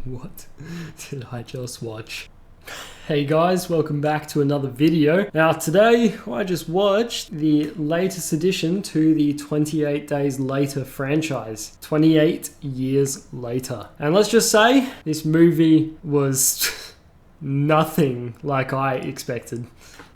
What did I just watch? Hey guys, welcome back to another video. Now today I just watched the latest addition to the 28 Days Later franchise. 28 years later. And let's just say this movie was nothing like I expected.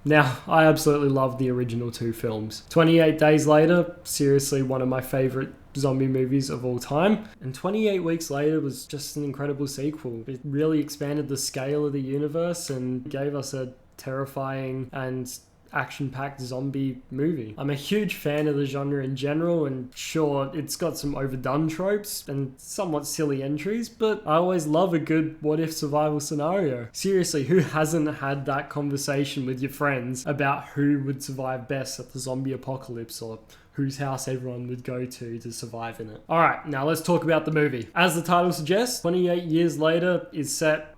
Now, I absolutely love the original two films. 28 Days Later, seriously one of my favorite zombie movies of all time. And 28 Weeks Later was just an incredible sequel. It really expanded the scale of the universe and gave us a terrifying and action-packed zombie movie. I'm a huge fan of the genre in general, and sure, it's got some overdone tropes and somewhat silly entries, but I always love a good what-if survival scenario. Seriously, who hasn't had that conversation with your friends about who would survive best at the zombie apocalypse, or whose house everyone would go to survive in it? Alright, now let's talk about the movie. As the title suggests, 28 Years Later is set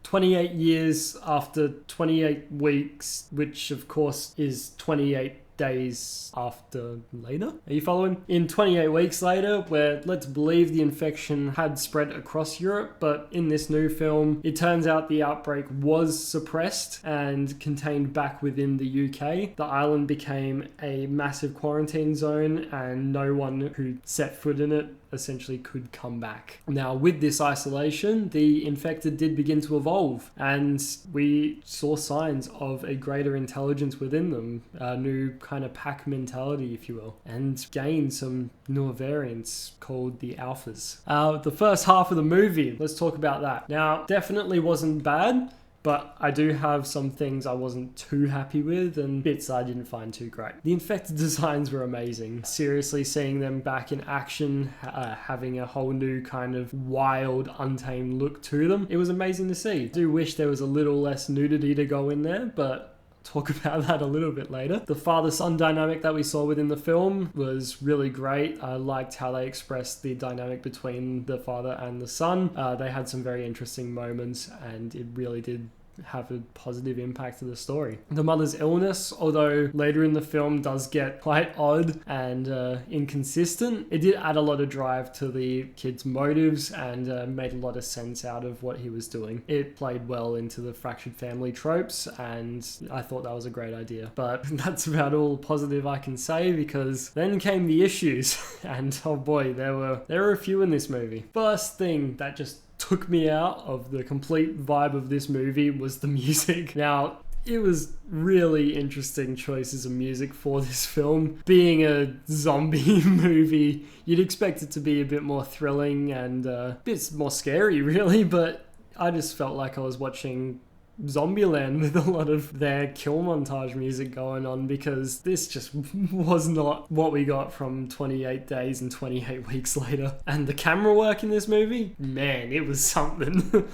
28 years after 28 weeks, which of course is 28 days after later. Are you following? In 28 weeks later, where let's believe the infection had spread across Europe, but in this new film, it turns out the outbreak was suppressed and contained back within the UK. The island became a massive quarantine zone, and no one who set foot in it essentially could come back. Now, with this isolation, the infected did begin to evolve, and we saw signs of a greater intelligence within them, a new kind of pack mentality, if you will, and gained some newer variants called the alphas. The first half of the movie, let's talk about that. Now, definitely wasn't bad, but I do have some things I wasn't too happy with and bits I didn't find too great. The infected designs were amazing. Seriously, seeing them back in action, having a whole new kind of wild, untamed look to them, it was amazing to see. I do wish there was a little less nudity to go in there, but talk about that a little bit later. The father-son dynamic that we saw within the film was really great. I liked how they expressed the dynamic between the father and the son. They had some very interesting moments, and it really did have a positive impact to the story. The mother's illness, although later in the film does get quite odd and inconsistent, it did add a lot of drive to the kid's motives and made a lot of sense out of what he was doing. It played well into the fractured family tropes, and I thought that was a great idea. But that's about all positive I can say, because then came the issues, and oh boy, there were a few in this movie. First thing that just took me out of the complete vibe of this movie was the music. Now, it was really interesting choices of music for this film. Being a zombie movie, you'd expect it to be a bit more thrilling and a bit more scary, really, but I just felt like I was watching Zombieland with a lot of their kill montage music going on, because this just was not what we got from 28 Days and 28 Weeks Later. And the camera work in this movie, man, it was something.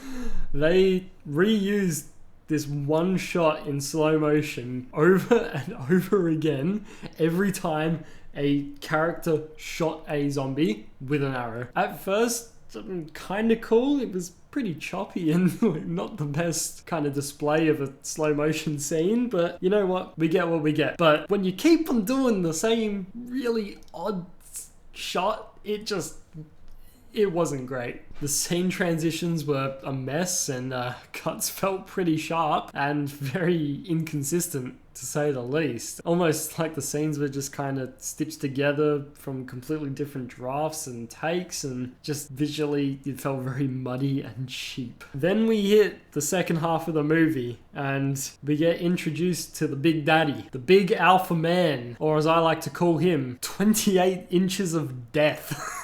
They reused this one shot in slow motion over and over again every time a character shot a zombie with an arrow. At first, kind of cool. It was pretty choppy and not the best kind of display of a slow motion scene, but you know what? We get what we get. But when you keep on doing the same really odd shot, it wasn't great. The scene transitions were a mess, and cuts felt pretty sharp and very inconsistent, to say the least. Almost like the scenes were just kind of stitched together from completely different drafts and takes, and just visually it felt very muddy and cheap. Then we hit the second half of the movie, and we get introduced to the Big Daddy, the Big Alpha Man, or as I like to call him, 28 inches of death.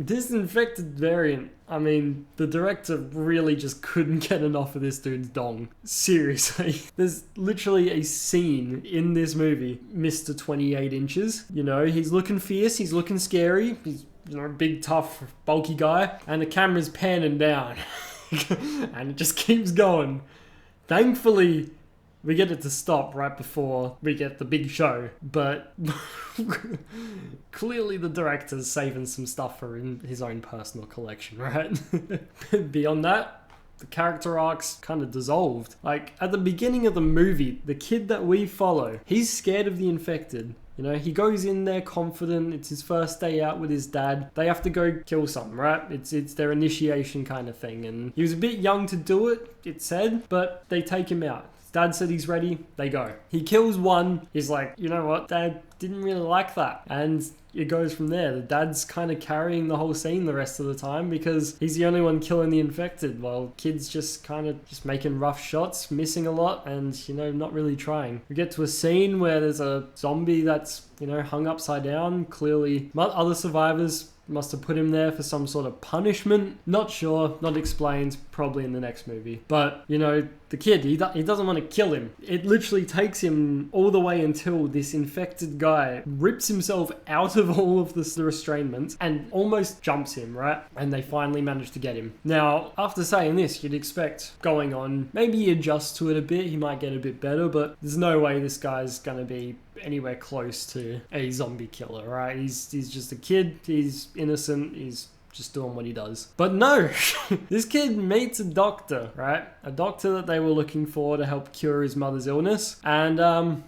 This infected variant, I mean, the director really just couldn't get enough of this dude's dong. Seriously. There's literally a scene in this movie, Mr. 28 Inches. You know, he's looking fierce, he's looking scary, he's, you know, a big, tough, bulky guy, and the camera's panning down. And it just keeps going. Thankfully, we get it to stop right before we get the big show, but clearly the director's saving some stuff for his own personal collection, right? Beyond that, the character arcs kind of dissolved. Like, at the beginning of the movie, the kid that we follow, he's scared of the infected. You know, he goes in there confident. It's his first day out with his dad. They have to go kill something, right? It's their initiation kind of thing. And he was a bit young to do it, it said, but they take him out. His dad said he's ready. They go. He kills one. He's like, you know what? Dad didn't really like that. And it goes from there. The dad's kind of carrying the whole scene the rest of the time because he's the only one killing the infected, while kid's just kind of just making rough shots, missing a lot, and, you know, not really trying. We get to a scene where there's a zombie that's, you know, hung upside down. Clearly, other survivors must have put him there for some sort of punishment. Not sure, not explained, probably in the next movie. But, you know, the kid, he doesn't want to kill him. It literally takes him all the way until this infected guy rips himself out of all of the restrainment and almost jumps him, right? And they finally manage to get him. Now, after saying this, you'd expect going on, maybe he adjusts to it a bit, he might get a bit better, but there's no way this guy's gonna be anywhere close to a zombie killer, right? He's just a kid, he's innocent, he's just doing what he does. But no, this kid meets a doctor, right? A doctor that they were looking for to help cure his mother's illness. And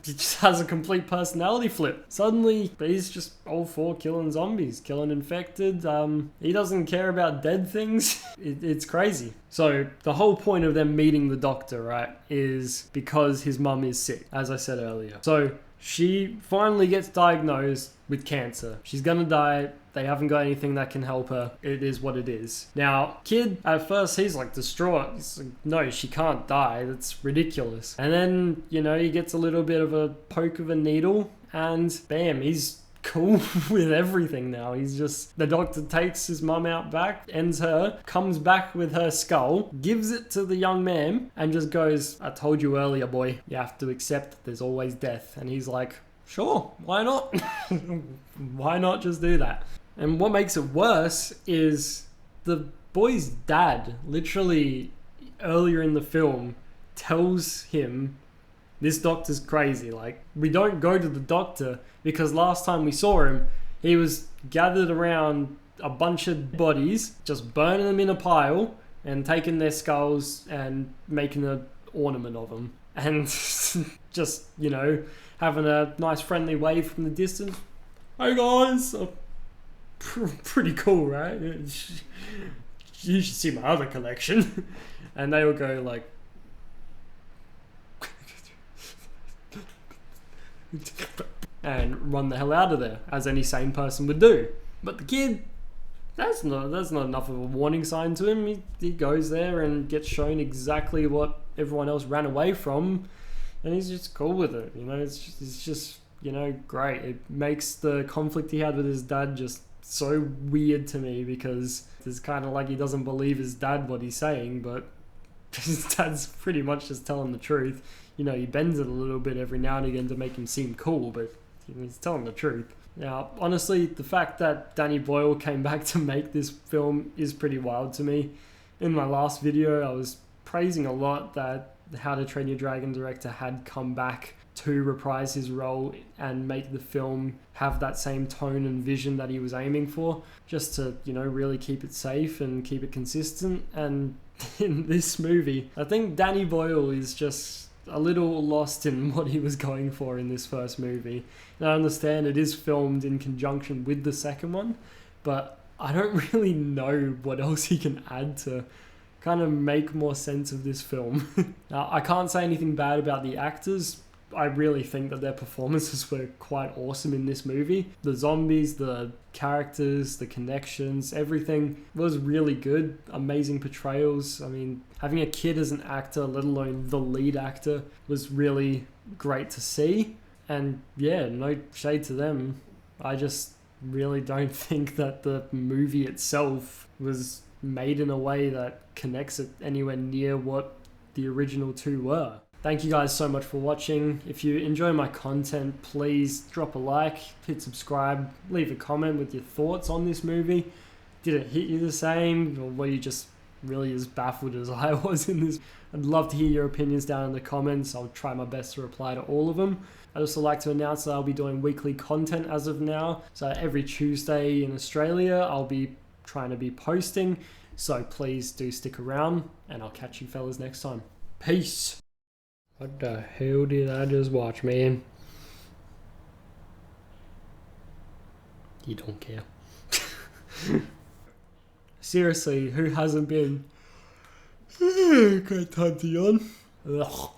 he just has a complete personality flip. Suddenly, he's just all for killing zombies, killing infected. He doesn't care about dead things. It's crazy. So the whole point of them meeting the doctor, right, is because his mum is sick, as I said earlier. So she finally gets diagnosed with cancer. She's gonna die. They haven't got anything that can help her. It is what it is. Now, kid, at first, he's like distraught. He's like, no, she can't die. That's ridiculous. And then, you know, he gets a little bit of a poke of a needle and bam, he's cool with everything now. He's just, the doctor takes his mum out back, ends her, comes back with her skull, gives it to the young man and just goes, I told you earlier, boy, you have to accept that there's always death. And he's like, sure, why not? Why not just do that? And what makes it worse is the boy's dad, literally earlier in the film, tells him this doctor's crazy. Like, we don't go to the doctor because last time we saw him, he was gathered around a bunch of bodies, just burning them in a pile and taking their skulls and making an ornament of them. And just, you know, having a nice friendly wave from the distance. Hey guys! Pretty cool, right? You should see my other collection. And they will go like, and run the hell out of there, as any sane person would do. But the kid, that's not enough of a warning sign to him. He goes there and gets shown exactly what everyone else ran away from, and he's just cool with it. You know, it's just you know, great. It makes the conflict he had with his dad just so weird to me, because it's kind of like he doesn't believe his dad what he's saying, but his dad's pretty much just telling the truth. You know, he bends it a little bit every now and again to make him seem cool, but he's telling the truth. Now, honestly, the fact that Danny Boyle came back to make this film is pretty wild to me. In my last video, I was praising a lot that the How to Train Your Dragon director had come back to reprise his role and make the film have that same tone and vision that he was aiming for, just to, you know, really keep it safe and keep it consistent. And in this movie, I think Danny Boyle is just a little lost in what he was going for in this first movie. And I understand it is filmed in conjunction with the second one, but I don't really know what else he can add to kind of make more sense of this film. Now, I can't say anything bad about the actors. I really think that their performances were quite awesome in this movie. The zombies, the characters, the connections, everything was really good. Amazing portrayals. I mean, having a kid as an actor, let alone the lead actor, was really great to see. And yeah, no shade to them. I just really don't think that the movie itself was made in a way that connects it anywhere near what the original two were. Thank you guys so much for watching. If you enjoy my content, please drop a like, hit subscribe, leave a comment with your thoughts on this movie. Did it hit you the same, or were you just really as baffled as I was in this? I'd love to hear your opinions down in the comments. I'll try my best to reply to all of them. I'd also like to announce that I'll be doing weekly content as of now. So every Tuesday in Australia, I'll be trying to be posting. So please do stick around, and I'll catch you fellas next time. Peace. What the hell did I just watch, man? You don't care. Seriously, who hasn't been? Great time to yawn. Ugh.